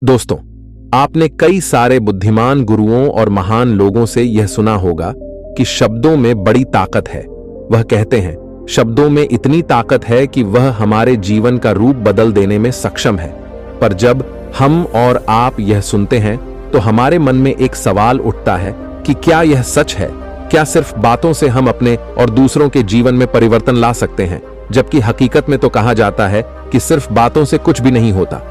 दोस्तों, आपने कई सारे बुद्धिमान गुरुओं और महान लोगों से यह सुना होगा कि शब्दों में बड़ी ताकत है। वह कहते हैं, शब्दों में इतनी ताकत है कि वह हमारे जीवन का रूप बदल देने में सक्षम है। पर जब हम और आप यह सुनते हैं तो हमारे मन में एक सवाल उठता है कि क्या यह सच है? क्या सिर्फ बातों से हम अपने और दूसरों के जीवन में परिवर्तन ला सकते हैं? जबकि हकीकत में तो कहा जाता है कि सिर्फ बातों से कुछ भी नहीं होता।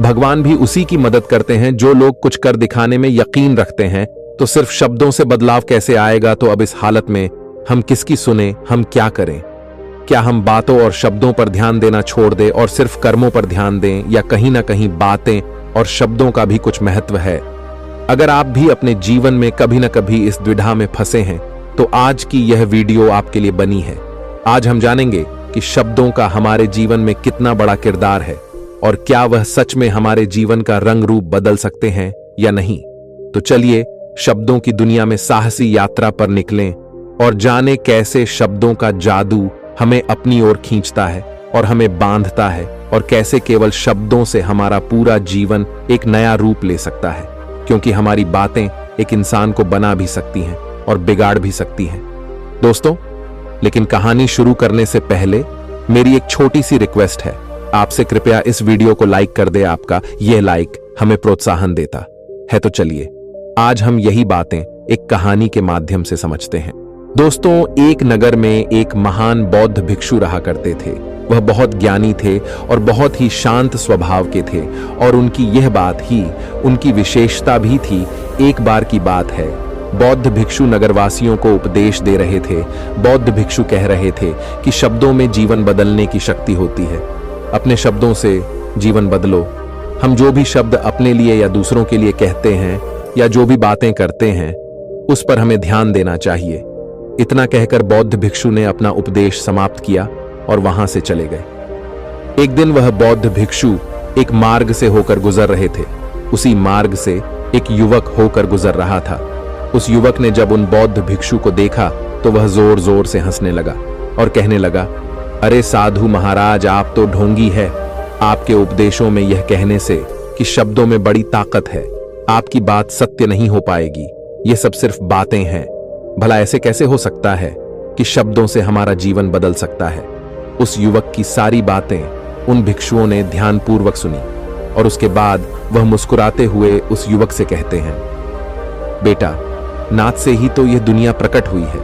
भगवान भी उसी की मदद करते हैं जो लोग कुछ कर दिखाने में यकीन रखते हैं। तो सिर्फ शब्दों से बदलाव कैसे आएगा? तो अब इस हालत में हम किसकी सुने, हम क्या करें? क्या हम बातों और शब्दों पर ध्यान देना छोड़ दें और सिर्फ कर्मों पर ध्यान दें, या कहीं ना कहीं बातें और शब्दों का भी कुछ महत्व है? अगर आप भी अपने जीवन में कभी ना कभी इस द्विधा में फंसे हैं तो आज की यह वीडियो आपके लिए बनी है। आज हम जानेंगे कि शब्दों का हमारे जीवन में कितना बड़ा किरदार है और क्या वह सच में हमारे जीवन का रंग रूप बदल सकते हैं या नहीं। तो चलिए शब्दों की दुनिया में साहसी यात्रा पर निकलें और जाने कैसे शब्दों का जादू हमें अपनी ओर खींचता है और हमें बांधता है, और कैसे केवल शब्दों से हमारा पूरा जीवन एक नया रूप ले सकता है। क्योंकि हमारी बातें एक इंसान को बना भी सकती हैं और बिगाड़ भी सकती हैं। दोस्तों, लेकिन कहानी शुरू करने से पहले मेरी एक छोटी सी रिक्वेस्ट है, आपसे कृपया इस वीडियो को लाइक कर दे। आपका यह लाइक हमें प्रोत्साहन देता है। तो चलिए आज हम यही बातें एक कहानी के माध्यम से समझते हैं। दोस्तों, एक नगर में एक महान बौद्ध भिक्षु रहा करते थे। वह बहुत ज्ञानी थे और बहुत ही शांत स्वभाव के थे, और उनकी यह बात ही उनकी विशेषता भी थी। एक बार की बात है, बौद्ध भिक्षु नगरवासियों को उपदेश दे रहे थे। बौद्ध भिक्षु कह रहे थे कि शब्दों में जीवन बदलने की शक्ति होती है। अपने शब्दों से जीवन बदलो। हम जो भी शब्द अपने लिए या दूसरों के लिए कहते हैं, या जो भी बातें करते हैं, उस पर हमें ध्यान देना चाहिए। इतना कहकर बौद्ध भिक्षु ने अपना उपदेश समाप्त किया और वहां से चले गए। एक दिन वह बौद्ध भिक्षु एक मार्ग से होकर गुजर रहे थे। उसी मार्ग से एक युवक होकर गुजर रहा था। उस युवक ने जब उन बौद्ध भिक्षु को देखा तो वह जोर जोर से हंसने लगा और कहने लगा, अरे साधु महाराज, आप तो ढोंगी है। आपके उपदेशों में यह कहने से कि शब्दों में बड़ी ताकत है, आपकी बात सत्य नहीं हो पाएगी। ये सब सिर्फ बातें हैं। भला ऐसे कैसे हो सकता है कि शब्दों से हमारा जीवन बदल सकता है? उस युवक की सारी बातें उन भिक्षुओं ने ध्यानपूर्वक सुनी, और उसके बाद वह मुस्कुराते हुए उस युवक से कहते हैं, बेटा, नाथ से ही तो यह दुनिया प्रकट हुई है,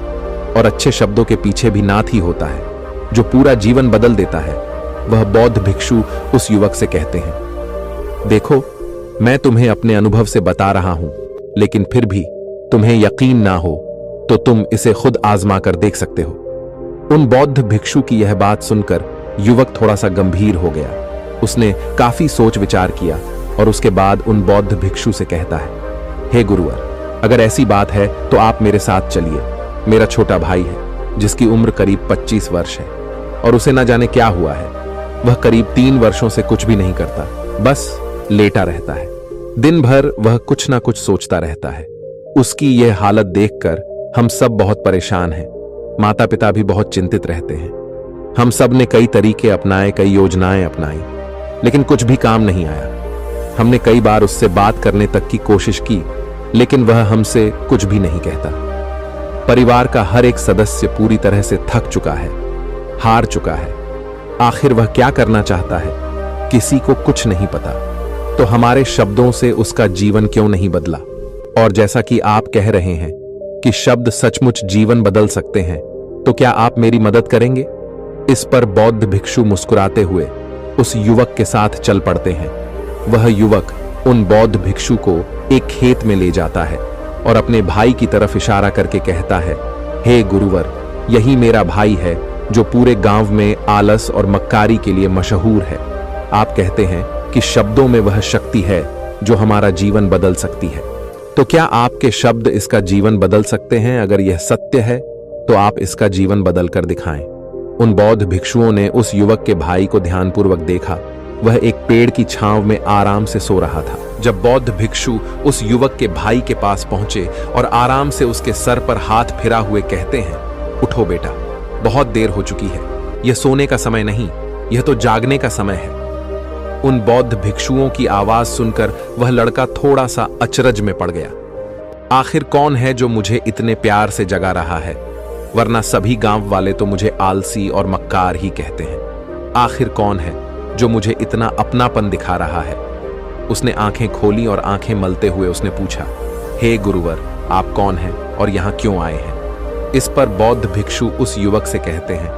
और अच्छे शब्दों के पीछे भी नाथ ही होता है जो पूरा जीवन बदल देता है। वह बौद्ध भिक्षु उस युवक से कहते हैं, देखो, मैं तुम्हें अपने अनुभव से बता रहा हूं, लेकिन फिर भी तुम्हें यकीन ना हो तो तुम इसे खुद आजमा कर देख सकते हो। उन बौद्ध भिक्षु की यह बात सुनकर युवक थोड़ा सा गंभीर हो गया। उसने काफी सोच विचार किया और उसके बाद उन बौद्ध भिक्षु से कहता है, हे गुरुवर, अगर ऐसी बात है तो आप मेरे साथ चलिए। मेरा छोटा भाई है जिसकी उम्र करीब 25 वर्ष है, और उसे ना जाने क्या हुआ है। वह करीब 3 वर्षों से कुछ भी नहीं करता, बस लेटा रहता है। दिन भर वह कुछ ना कुछ सोचता रहता है। उसकी यह हालत देखकर हम सब बहुत परेशान हैं। माता पिता भी बहुत चिंतित रहते हैं। हम सब ने कई तरीके अपनाए, कई योजनाएं अपनाई, लेकिन कुछ भी काम नहीं आया। हमने कई बार उससे बात करने तक की कोशिश की, लेकिन वह हमसे कुछ भी नहीं कहता। परिवार का हर एक सदस्य पूरी तरह से थक चुका है, हार चुका है। आखिर वह क्या करना चाहता है, किसी को कुछ नहीं पता। तो हमारे शब्दों से उसका जीवन क्यों नहीं बदला? और जैसा कि आप कह रहे हैं कि शब्द सचमुच जीवन बदल सकते हैं, तो क्या आप मेरी मदद करेंगे? इस पर बौद्ध भिक्षु मुस्कुराते हुए उस युवक के साथ चल पड़ते हैं। वह युवक उन बौद्ध भिक्षु को एक खेत में ले जाता है और अपने भाई की तरफ इशारा करके कहता है, हे गुरुवर, यही मेरा भाई है जो पूरे गांव में आलस और मक्कारी के लिए मशहूर है। आप कहते हैं कि शब्दों में वह शक्ति है जो हमारा जीवन बदल सकती है। तो क्या आपके शब्द इसका जीवन बदल सकते हैं? अगर यह सत्य है तो आप इसका जीवन बदल कर दिखाएं। उन बौद्ध भिक्षुओं ने उस युवक के भाई को ध्यानपूर्वक देखा। वह एक पेड़ की छांव में आराम से सो रहा था। जब बौद्ध भिक्षु उस युवक के भाई के पास पहुंचे और आराम से उसके सर पर हाथ फिरा हुए कहते हैं, उठो बेटा, बहुत देर हो चुकी है। यह सोने का समय नहीं, यह तो जागने का समय है। उन बौद्ध भिक्षुओं की आवाज सुनकर वह लड़का थोड़ा सा अचरज में पड़ गया। आखिर कौन है जो मुझे इतने प्यार से जगा रहा है, वरना सभी गांव वाले तो मुझे आलसी और मक्कार ही कहते हैं। आखिर कौन है जो मुझे इतना अपनापन दिखा रहा है? उसने आंखें खोली और आंखें मलते हुए उसने पूछा, हे गुरुवर, आप कौन हैं और यहाँ क्यों आए हैं? इस पर बौद्ध भिक्षु उस युवक से कहते हैं,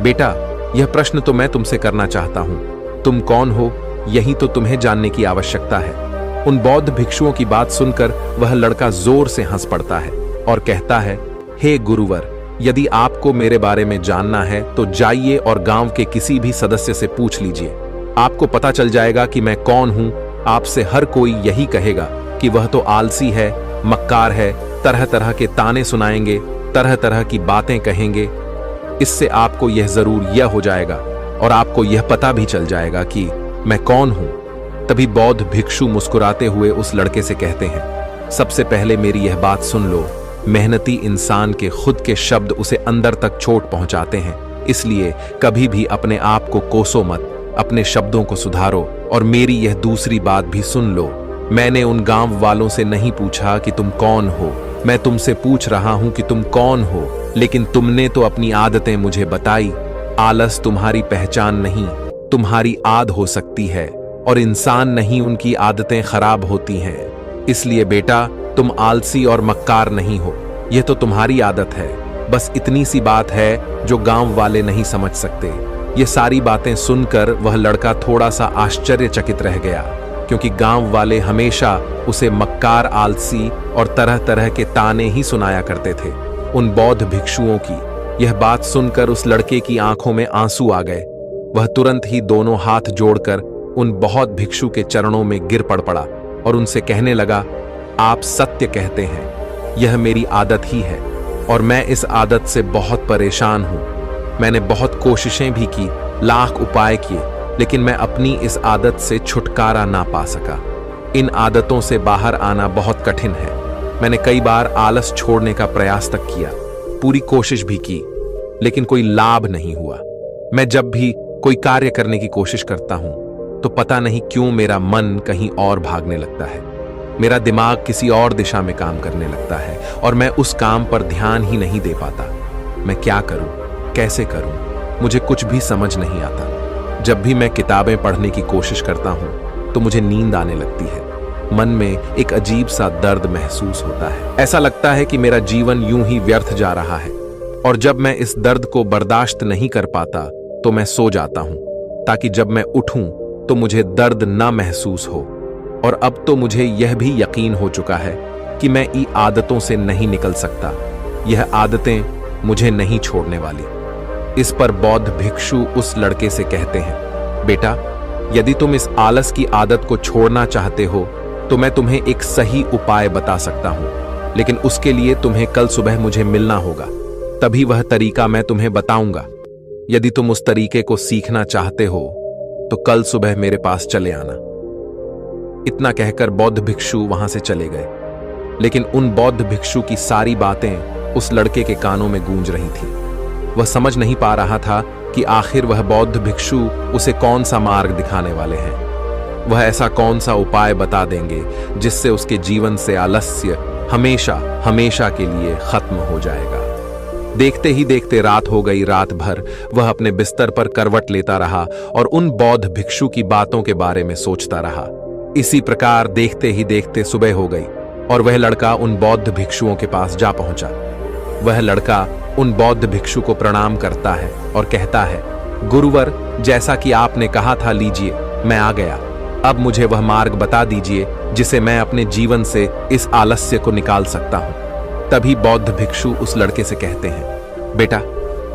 बेटा, यह प्रश्न तो मैं तुमसे करना चाहता हूं। तुम कौन हो, यही तो तुम्हें जानने की आवश्यकता है। उन बौद्ध भिक्षुओं की बात सुनकर वह लड़का जोर से हंस पड़ता है और कहता है, हे गुरुवर, यदि आपको मेरे बारे में जानना है तो जाइए और गांव के किसी भी सदस्य से पूछ लीजिए। आपको पता चल जाएगा कि मैं कौन हूं। आपसे हर कोई यही कहेगा कि वह तो आलसी है, मक्कार है, तरह तरह के ताने सुनाएंगे, तरह तरह की बातें कहेंगे। इससे आपको यह जरूर यह हो जाएगा और आपको यह पता भी चल जाएगा कि मैं कौन हूं। तभी बौद्ध भिक्षु मुस्कुराते हुए उस लड़के से कहते हैं, सबसे पहले मेरी यह बात सुन लो। मेहनती इंसान के खुद के शब्द उसे अंदर तक चोट पहुंचाते हैं, इसलिए कभी भी अपने आप को कोसो मत, अपने शब्दों को सुधारो। और मेरी यह दूसरी बात भी सुन लो, मैंने उन गांव वालों से नहीं पूछा कि तुम कौन हो, मैं तुमसे पूछ रहा हूं कि तुम कौन हो। लेकिन तुमने तो अपनी आदतें मुझे बताई। आलस तुम्हारी पहचान नहीं, तुम्हारी आद हो सकती है, और इंसान नहीं, उनकी आदतें खराब होती हैं। इसलिए बेटा, तुम आलसी और मक्कार नहीं हो, यह तो तुम्हारी आदत है। बस इतनी सी बात है जो गांव वाले नहीं समझ सकते। ये सारी बातें सुनकर वह लड़का थोड़ा सा आश्चर्यचकित रह गया, क्योंकि गांव वाले हमेशा उसे मक्कार, आलसी और तरह तरह के ताने ही सुनाया करते थे। उन बौद्ध भिक्षुओं की यह बात सुनकर उस लड़के की आंखों में आंसू आ गए। वह तुरंत ही दोनों हाथ जोड़कर उन बौद्ध भिक्षु के चरणों में गिर पड़ा और उनसे कहने लगा, आप सत्य कहते हैं, यह मेरी आदत ही है और मैं इस आदत से बहुत परेशान हूं। मैंने बहुत कोशिशें भी की, लाख उपाय किए, लेकिन मैं अपनी इस आदत से छुटकारा ना पा सका। इन आदतों से बाहर आना बहुत कठिन है। मैंने कई बार आलस छोड़ने का प्रयास तक किया, पूरी कोशिश भी की, लेकिन कोई लाभ नहीं हुआ। मैं जब भी कोई कार्य करने की कोशिश करता हूं तो पता नहीं क्यों मेरा मन कहीं और भागने लगता है। मेरा दिमाग किसी और दिशा में काम करने लगता है और मैं उस काम पर ध्यान ही नहीं दे पाता। मैं क्या करूं, कैसे करूं, मुझे कुछ भी समझ नहीं आता। जब भी मैं किताबें पढ़ने की कोशिश करता हूं तो मुझे नींद आने लगती है। मन में एक अजीब सा दर्द महसूस होता है। ऐसा लगता है कि मेरा जीवन यूं ही व्यर्थ जा रहा है, और जब मैं इस दर्द को बर्दाश्त नहीं कर पाता तो मैं सो जाता हूं, ताकि जब मैं उठूं तो मुझे दर्द ना महसूस हो। और अब तो मुझे यह भी यकीन हो चुका है कि मैं इन आदतों से नहीं निकल सकता। यह आदतें मुझे नहीं छोड़ने वाली। इस पर बौद्ध भिक्षु उस लड़के से कहते हैं, बेटा, यदि तुम इस आलस की आदत को छोड़ना चाहते हो तो मैं तुम्हें एक सही उपाय बता सकता हूं, लेकिन उसके लिए तुम्हें कल सुबह मुझे मिलना होगा, तभी वह तरीका मैं तुम्हें बताऊंगा। यदि तुम उस तरीके को सीखना चाहते हो तो कल सुबह मेरे पास चले आना। इतना कहकर बौद्ध भिक्षु वहां से चले गए, लेकिन उन बौद्ध भिक्षु की सारी बातें उस लड़के के कानों में गूंज रही थी। वह समझ नहीं पा रहा था कि आखिर वह बौद्ध भिक्षु उसे कौन सा मार्ग दिखाने वाले हैं। वह ऐसा कौन सा उपाय बता देंगे जिससे उसके जीवन से आलस्य हमेशा हमेशा के लिए खत्म हो जाएगा। देखते ही देखते रात हो गई। रात भर वह अपने बिस्तर पर करवट लेता रहा और उन बौद्ध भिक्षु की बातों के बारे में सोचता रहा। इसी प्रकार देखते ही देखते सुबह हो गई और वह लड़का उन बौद्ध भिक्षुओं के पास जा पहुंचा। वह लड़का उन बौद्ध भिक्षु को प्रणाम करता है और कहता है, गुरुवर, जैसा कि आपने कहा था, लीजिए, मैं आ गया। अब मुझे वह मार्ग बता दीजिए जिसे मैं अपने जीवन से इस आलस्य को निकाल सकता हूं। तभी बौद्ध भिक्षु उस लड़के से कहते हैं, बेटा,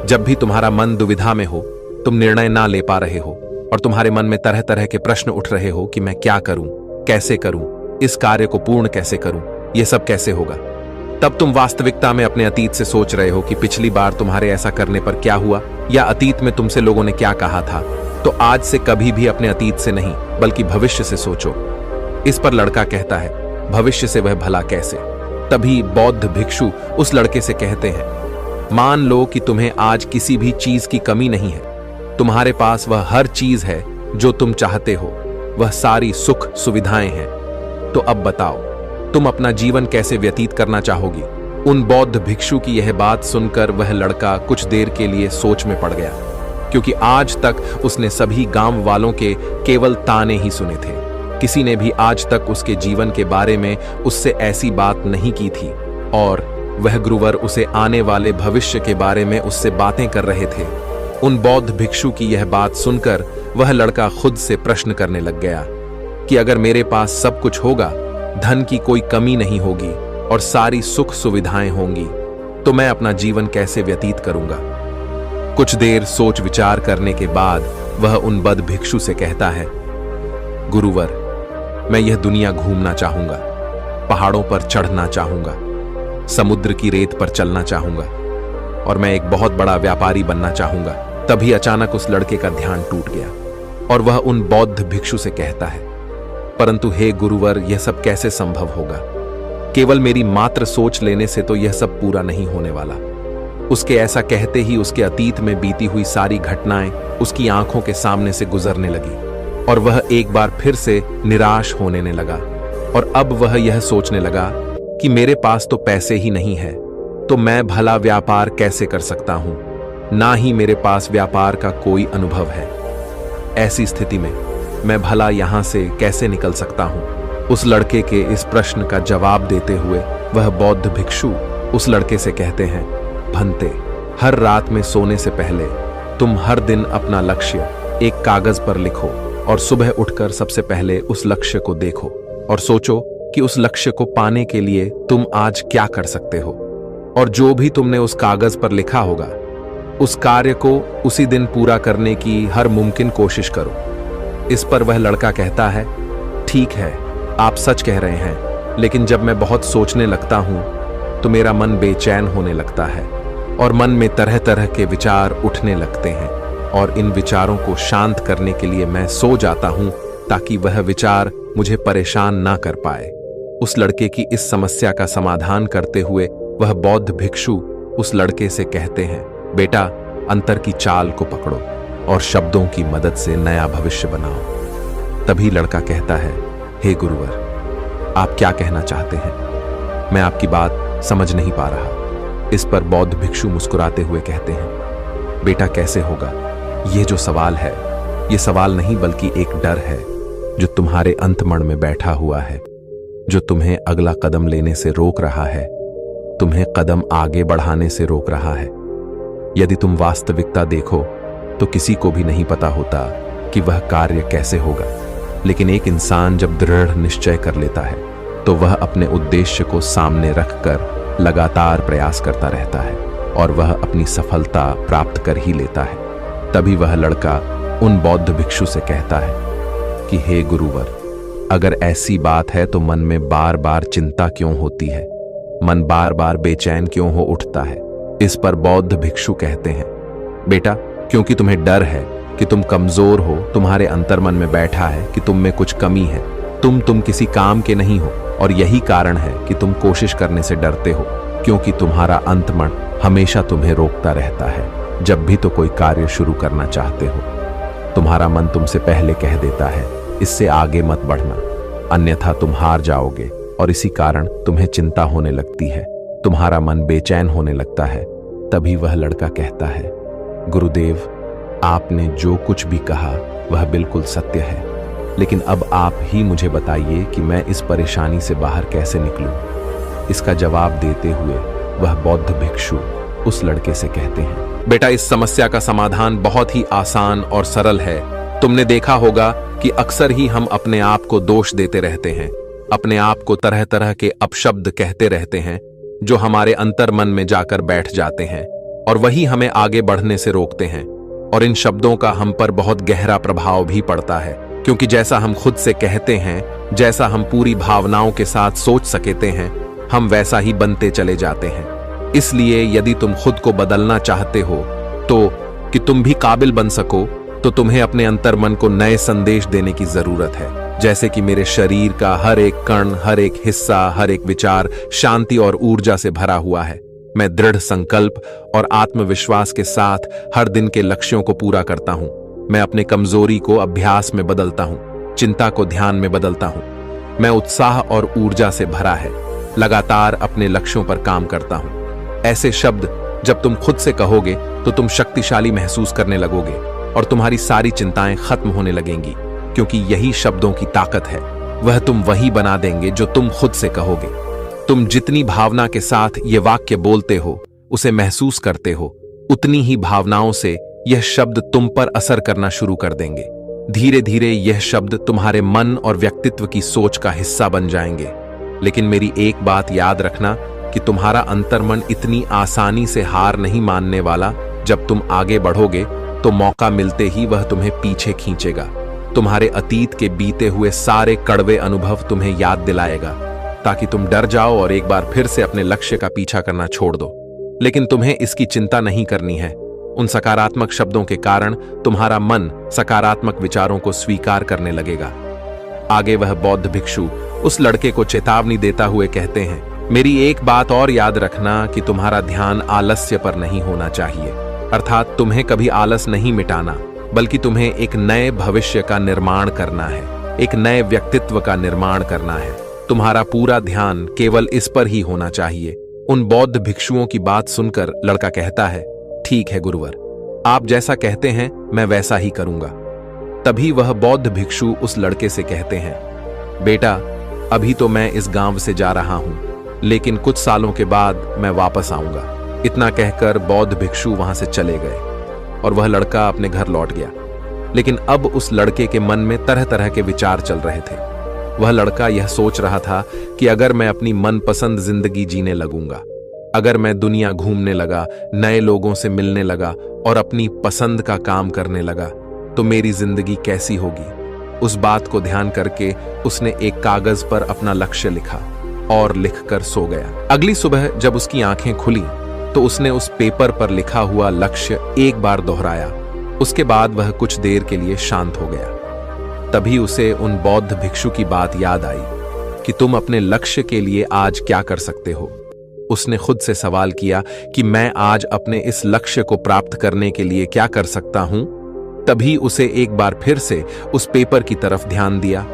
जब भी तुम्हारा मन दुविधा में हो, तुम निर्णय ना ले पा रहे हो और तुम्हारे मन में तरह तरह के प्रश्न उठ रहे हो कि मैं क्या करूं, कैसे करूं, इस कार्य को पूर्ण कैसे करूं, यह सब कैसे होगा, तब तुम वास्तविकता में अपने अतीत से सोच रहे हो कि पिछली बार तुम्हारे ऐसा करने पर क्या हुआ, या अतीत में तुमसे लोगों ने क्या कहा था। तो आज से कभी भी अपने अतीत से नहीं बल्कि भविष्य से सोचो। इस पर लड़का कहता है, भविष्य से वह भला कैसे? तभी बौद्ध भिक्षु उस लड़के से कहते हैं, मान लो कि तुम्हें आज किसी भी चीज की कमी नहीं है, तुम्हारे पास वह हर चीज है जो तुम चाहते हो, वह सारी सुख सुविधाएं हैं। तो अब बताओ, तुम अपना जीवन कैसे व्यतीत करना चाहोगी? उन बौद्ध भिक्षु की यह बात सुनकर वह लड़का कुछ देर के लिए सोच में पड़ गया, क्योंकि आज तक उसने सभी गांव वालों के केवल ताने ही सुने थे। किसी ने भी आज तक उसके जीवन के बारे में उससे ऐसी बात नहीं की थी, और वह गुरुवर उसे आने वाले भविष्य के बारे में उससे बातें कर रहे थे। उन बौद्ध भिक्षु की यह बात सुनकर वह लड़का खुद से प्रश्न करने लग गया कि अगर मेरे पास सब कुछ होगा, धन की कोई कमी नहीं होगी और सारी सुख सुविधाएं होंगी, तो मैं अपना जीवन कैसे व्यतीत करूंगा? कुछ देर सोच विचार करने के बाद वह उन बौद्ध भिक्षु से कहता है, गुरुवर, मैं यह दुनिया घूमना चाहूंगा, पहाड़ों पर चढ़ना चाहूंगा, समुद्र की रेत पर चलना चाहूंगा, और मैं एक बहुत बड़ा व्यापारी बनना चाहूंगा। तभी अचानक उस लड़के का ध्यान टूट गया और वह उन बौद्ध भिक्षु से कहता है, परंतु हे गुरुवर, यह सब कैसे संभव होगा? केवल मेरी मात्र सोच लेने से तो यह सब पूरा नहीं होने वाला। उसके ऐसा कहते ही उसके अतीत में बीती हुई सारी घटनाएं उसकी आंखों के सामने से गुजरने लगी और वह एक बार फिर से निराश होने लगा। और अब वह यह सोचने लगा कि मेरे पास तो पैसे ही नहीं है, तो मैं भला व्यापार कैसे कर सकता हूं? ना ही मेरे पास व्यापार का कोई अनुभव है। ऐसी स्थिति में मैं भला यहां से कैसे निकल सकता हूं? उस लड़के के इस प्रश्न का जवाब देते हुए वह बौद्ध भिक्षु उस लड़के से कहते हैं, भंते, हर रात में सोने से पहले तुम हर दिन अपना लक्ष्य एक कागज पर लिखो और सुबह उठकर सबसे पहले उस लक्ष्य को देखो और सोचो कि उस लक्ष्य को पाने के लिए तुम आज क्या कर सकते हो, और जो भी तुमने उस कागज पर लिखा होगा उस कार्य को उसी दिन पूरा करने की हर मुमकिन कोशिश करो। इस पर वह लड़का कहता है, ठीक है, आप सच कह रहे हैं, लेकिन जब मैं बहुत सोचने लगता हूं तो मेरा मन बेचैन होने लगता है और मन में तरह तरह के विचार उठने लगते हैं, और इन विचारों को शांत करने के लिए मैं सो जाता हूं ताकि वह विचार मुझे परेशान ना कर पाए। उस लड़के की इस समस्या का समाधान करते हुए वह बौद्ध भिक्षु उस लड़के से कहते हैं, बेटा, अंतर की चाल को पकड़ो और शब्दों की मदद से नया भविष्य बनाओ। तभी लड़का कहता है, हे गुरुवर, आप क्या कहना चाहते हैं? मैं आपकी बात समझ नहीं पा रहा। इस पर बौद्ध भिक्षु मुस्कुराते हुए कहते हैं, बेटा, कैसे होगा? ये जो सवाल है, ये सवाल नहीं बल्कि एक डर है जो तुम्हारे अंतमन में बैठा हुआ है, जो तुम्हें अगला कदम लेने से रोक रहा है, तुम्हें कदम आगे बढ़ाने से रोक रहा है। यदि तुम वास्तविकता देखो तो किसी को भी नहीं पता होता कि वह कार्य कैसे होगा, लेकिन एक इंसान जब दृढ़ निश्चय कर लेता है तो वह अपने उद्देश्य को सामने रखकर लगातार प्रयास करता रहता है और वह अपनी सफलता प्राप्त कर ही लेता है। तभी वह लड़का उन बौद्ध भिक्षु से कहता है कि हे गुरुवर, अगर ऐसी बात है तो मन में बार बार चिंता क्यों होती है? मन बार बार बेचैन क्यों हो उठता है? इस पर बौद्ध भिक्षु कहते हैं, बेटा, क्योंकि तुम्हें डर है कि तुम कमजोर हो, तुम्हारे अंतर्मन में बैठा है कि तुम में कुछ कमी है, तुम किसी काम के नहीं हो, और यही कारण है कि तुम कोशिश करने से डरते हो, क्योंकि तुम्हारा अंतर्मन हमेशा तुम्हें रोकता रहता है। जब भी तो कोई कार्य शुरू करना चाहते हो, तुम्हारा मन तुमसे पहले कह देता है, इससे आगे मत बढ़ना, अन्यथा तुम हार जाओगे, और इसी कारण तुम्हें चिंता होने लगती है, तुम्हारा मन बेचैन होने लगता है। तभी वह लड़का कहता है, गुरुदेव, आपने जो कुछ भी कहा वह बिल्कुल सत्य है, लेकिन अब आप ही मुझे बताइए कि मैं इस परेशानी से बाहर कैसे निकलूं। इसका जवाब देते हुए वह बौद्ध भिक्षु उस लड़के से कहते हैं, बेटा, इस समस्या का समाधान बहुत ही आसान और सरल है। तुमने देखा होगा कि अक्सर ही हम अपने आप को दोष देते रहते हैं, अपने आप को तरह तरह के अपशब्द कहते रहते हैं जो हमारे अंतर्मन में जाकर बैठ जाते हैं और वही हमें आगे बढ़ने से रोकते हैं। और इन शब्दों का हम पर बहुत गहरा प्रभाव भी पड़ता है, क्योंकि जैसा हम खुद से कहते हैं, जैसा हम पूरी भावनाओं के साथ सोच सकते हैं, हम वैसा ही बनते चले जाते हैं। इसलिए यदि तुम खुद को बदलना चाहते हो तो कि तुम भी काबिल बन सको, तो तुम्हें अपने अंतर्मन को नए संदेश देने की जरूरत है। जैसे कि मेरे शरीर का हर एक कण, हर एक हिस्सा, हर एक विचार शांति और ऊर्जा से भरा हुआ है। मैं दृढ़ संकल्प और आत्मविश्वास के साथ हर दिन के लक्ष्यों को पूरा करता हूं। मैं अपने कमजोरी को अभ्यास में बदलता हूं चिंता को ध्यान में बदलता हूं। मैं उत्साह और ऊर्जा से भरा है, लगातार अपने लक्ष्यों पर काम करता हूं। ऐसे शब्द जब तुम खुद से कहोगे तो तुम शक्तिशाली महसूस करने लगोगे और तुम्हारी सारी चिंताएं खत्म होने लगेंगी, क्योंकि यही शब्दों की ताकत है। वह तुम वही बना देंगे जो तुम खुद से कहोगे। तुम जितनी भावना के साथ ये वाक्य बोलते हो, उसे महसूस करते हो, उतनी ही भावनाओं से यह शब्द तुम पर असर करना शुरू कर देंगे। धीरे धीरे यह शब्द तुम्हारे मन और व्यक्तित्व की सोच का हिस्सा बन जाएंगे। लेकिन मेरी एक बात याद रखना कि तुम्हारा अंतर्मन इतनी आसानी से हार नहीं मानने वाला। जब तुम आगे बढ़ोगे तो मौका मिलते ही वह तुम्हें पीछे खींचेगा। तुम्हारे अतीत के बीते हुए सारे कड़वे अनुभव तुम्हें याद दिलाएगा, ताकि तुम डर जाओ और एक बार फिर से अपने लक्ष्य का पीछा करना छोड़ दो। लेकिन तुम्हें इसकी चिंता नहीं करनी है। उन सकारात्मक शब्दों के कारण तुम्हारा मन सकारात्मक विचारों को स्वीकार करने लगेगा। आगे वह बौद्ध भिक्षु उस लड़के को चेतावनी देता हुए कहते हैं, मेरी एक बात और याद रखना कि तुम्हारा ध्यान आलस्य पर नहीं होना चाहिए। अर्थात तुम्हें कभी आलस नहीं मिटाना, बल्कि तुम्हें एक नए भविष्य का निर्माण करना है, एक नए व्यक्तित्व का निर्माण करना है। तुम्हारा पूरा ध्यान केवल इस पर ही होना चाहिए। उन बौद्ध भिक्षुओं की बात सुनकर लड़का कहता है, ठीक है गुरुवर, आप जैसा कहते हैं मैं वैसा ही करूंगा। तभी वह बौद्ध भिक्षु उस लड़के से कहते हैं, बेटा, अभी तो मैं इस गांव से जा रहा हूं, लेकिन कुछ सालों के बाद मैं वापस आऊंगा। इतना कहकर बौद्ध भिक्षु वहां से चले गए और वह लड़का अपने घर लौट गया। लेकिन अब उस लड़के के मन में तरह तरह के विचार चल रहे थे। वह लड़का यह सोच रहा था कि अगर मैं अपनी मनपसंद जिंदगी जीने लगूंगा, अगर मैं दुनिया घूमने लगा, नए लोगों से मिलने लगा और अपनी पसंद का काम करने लगा, तो मेरी जिंदगी कैसी होगी। उस बात को ध्यान करके उसने एक कागज पर अपना लक्ष्य लिखा और लिखकर सो गया। अगली सुबह जब उसकी आंखें खुली तो उसने उस पेपर पर लिखा हुआ लक्ष्य एक बार दोहराया। उसके बाद वह कुछ देर के लिए शांत हो गया। तभी उसे उन बौद्ध भिक्षु की बात याद आई कि तुम अपने लक्ष्य के लिए आज क्या कर सकते हो। उसने खुद से सवाल किया कि मैं आज अपने इस लक्ष्य को प्राप्त करने के लिए क्या कर सकता हूं। तभी उसे एक बार फिर से उस पेपर की तरफ ध्यान दिया।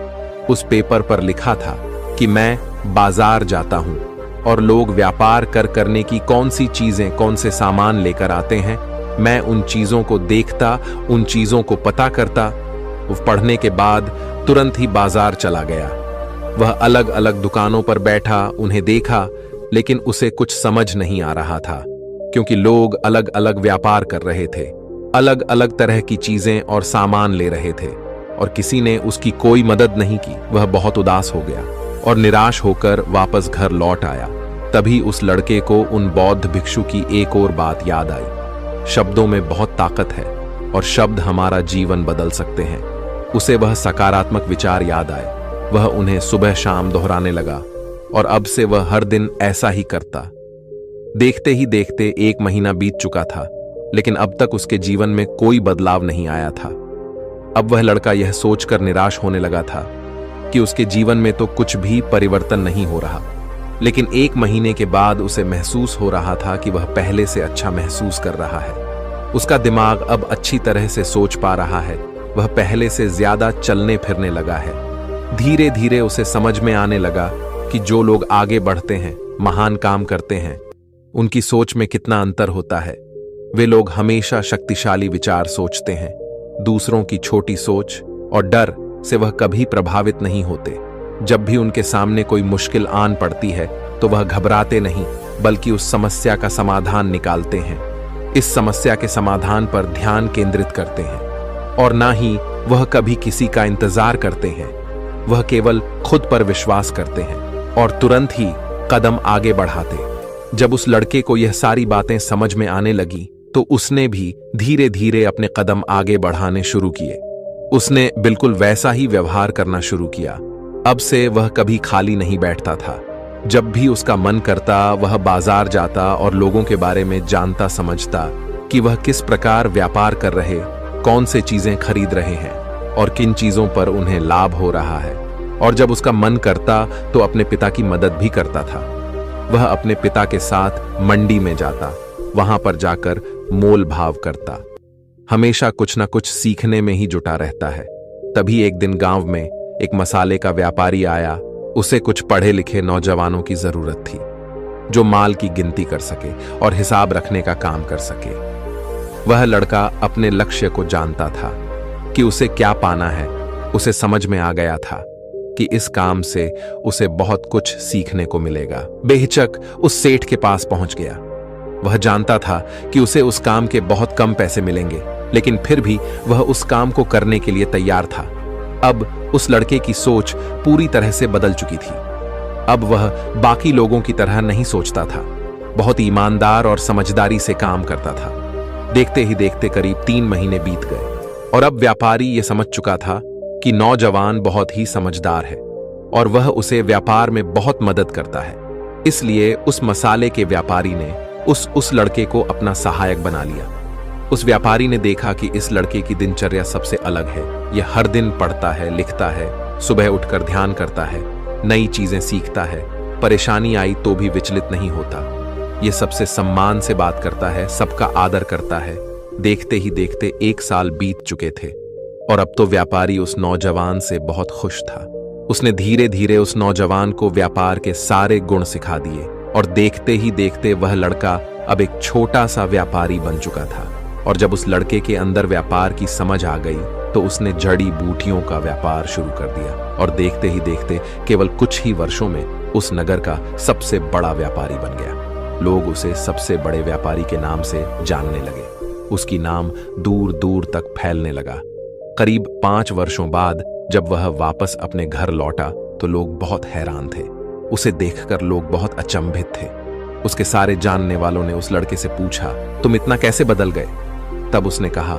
उस पेपर पर लिखा था कि मैं बाजार जाता हूं और लोग व्यापार करने की कौन सी चीजें, कौन से सामान लेकर आते हैं, मैं उन चीजों को देखता, उन चीजों को पता करता। पढ़ने के बाद तुरंत ही बाजार चला गया। वह अलग अलग दुकानों पर बैठा, उन्हें देखा, लेकिन उसे कुछ समझ नहीं आ रहा था, क्योंकि लोग अलग अलग व्यापार कर रहे थे, अलग अलग तरह की चीजें और सामान ले रहे थे, और किसी ने उसकी कोई मदद नहीं की। वह बहुत उदास हो गया और निराश होकर वापस घर लौट आया। तभी उस लड़के को उन बौद्ध भिक्षु की एक और बात याद आई। शब्दों में बहुत ताकत है और शब्द हमारा जीवन बदल सकते हैं। उसे वह सकारात्मक विचार याद आए। वह उन्हें सुबह शाम दोहराने लगा और अब से वह हर दिन ऐसा ही करता। देखते ही देखते 1 महीना बीत चुका था, लेकिन अब तक उसके जीवन में कोई बदलाव नहीं आया था। अब वह लड़का यह सोचकर निराश होने लगा था कि उसके जीवन में तो कुछ भी परिवर्तन नहीं हो रहा। लेकिन 1 महीने के बाद उसे महसूस हो रहा था कि वह पहले से अच्छा महसूस कर रहा है। उसका दिमाग अब अच्छी तरह से सोच पा रहा है। वह पहले से ज्यादा चलने फिरने लगा है। धीरे धीरे उसे समझ में आने लगा कि जो लोग आगे बढ़ते हैं, महान काम करते हैं, उनकी सोच में कितना अंतर होता है। वे लोग हमेशा शक्तिशाली विचार सोचते हैं। दूसरों की छोटी सोच और डर से वह कभी प्रभावित नहीं होते। जब भी उनके सामने कोई मुश्किल आन पड़ती है तो वह घबराते नहीं, बल्कि उस समस्या का समाधान निकालते हैं। इस समस्या के समाधान पर ध्यान केंद्रित करते हैं और ना ही वह कभी किसी का इंतजार करते हैं। वह केवल खुद पर विश्वास करते हैं और तुरंत ही कदम आगे बढ़ाते। जब उस लड़के को यह सारी बातें समझ में आने लगी तो उसने भी धीरे धीरे अपने कदम आगे बढ़ाने शुरू किए। उसने बिल्कुल वैसा ही व्यवहार करना शुरू किया। अब से वह कभी खाली नहीं बैठता था। जब भी उसका मन करता वह बाजार जाता और लोगों के बारे में जानता समझता कि वह किस प्रकार व्यापार कर रहे, कौन से चीजें खरीद रहे हैं और किन चीजों पर उन्हें लाभ हो रहा है। और जब उसका मन करता तो अपने पिता की मदद भी करता था। वह अपने पिता के साथ मंडी में जाता, वहां पर जाकर मोल भाव करता। हमेशा कुछ ना कुछ सीखने में ही जुटा रहता है। तभी एक दिन गांव में एक मसाले का व्यापारी आया। उसे कुछ पढ़े लिखे नौजवानों की जरूरत थी जो माल की गिनती कर सके और हिसाब रखने का काम कर सके। वह लड़का अपने लक्ष्य को जानता था कि उसे क्या पाना है। उसे समझ में आ गया था कि इस काम से उसे बहुत कुछ सीखने को मिलेगा। बेहिचक उस सेठ के पास पहुंच गया। वह जानता था कि उसे उस काम के बहुत कम पैसे मिलेंगे, लेकिन फिर भी वह उस काम को करने के लिए तैयार था। अब उस लड़के की सोच पूरी तरह से बदल चुकी थी। अब वह बाकी लोगों की तरह नहीं सोचता था, बहुत ईमानदार और समझदारी से काम करता था। देखते ही देखते करीब 3 महीने बीत गए और अब व्यापारी यह समझ चुका था कि नौजवान बहुत ही समझदार है और वह उसे व्यापार में बहुत मदद करता है। इसलिए उस मसाले के व्यापारी ने उस लड़के को अपना सहायक बना लिया। उस व्यापारी ने देखा कि इस लड़के की दिनचर्या सबसे अलग है। यह हर दिन पढ़ता है, लिखता है, सुबह उठकर ध्यान करता है, नई चीजें सीखता है, परेशानी आई तो भी विचलित नहीं होता। यह सबसे सम्मान से बात करता है, सबका आदर करता है। देखते ही देखते 1 साल बीत चुके थे और अब तो व्यापारी उस नौजवान से बहुत खुश था। उसने धीरे धीरे उस नौजवान को व्यापार के सारे गुण सिखा दिए और देखते ही देखते वह लड़का अब एक छोटा सा व्यापारी बन चुका था। और जब उस लड़के के अंदर व्यापार की समझ आ गई तो उसने जड़ी बूटियों का व्यापार शुरू कर दिया और देखते ही देखते केवल कुछ ही वर्षों में उस नगर का सबसे बड़ा व्यापारी बन गया। लोग उसे सबसे बड़े व्यापारी के नाम से जानने लगे। उसकी नाम दूर दूर तक फैलने लगा। करीब 5 वर्षों बाद जब वह वापस अपने घर लौटा तो लोग बहुत हैरान थे। उसे देखकर लोग बहुत अचंभित थे। उसके सारे जानने वालों ने उस लड़के से पूछा, तुम इतना कैसे बदल गए? तब उसने कहा,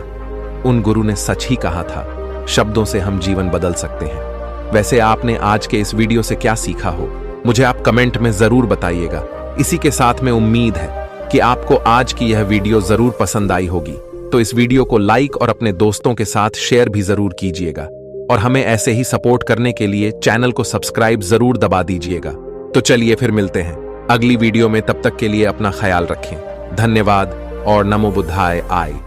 उन गुरु ने सच ही कहा था, शब्दों से हम जीवन बदल सकते हैं। वैसे आपने आज के इस वीडियो से क्या सीखा हो, मुझे आप कमेंट में जरूर बताइएगा। इसी के साथ में उम्मीद है कि आपको आज की यह वीडियो जरूर पसंद आई होगी, तो इस वीडियो को लाइक और अपने दोस्तों के साथ शेयर भी जरूर कीजिएगा और हमें ऐसे ही सपोर्ट करने के लिए चैनल को सब्सक्राइब जरूर दबा दीजिएगा। तो चलिए फिर मिलते हैं अगली वीडियो में। तब तक के लिए अपना ख्याल रखें। धन्यवाद और नमो बुद्धाय आय।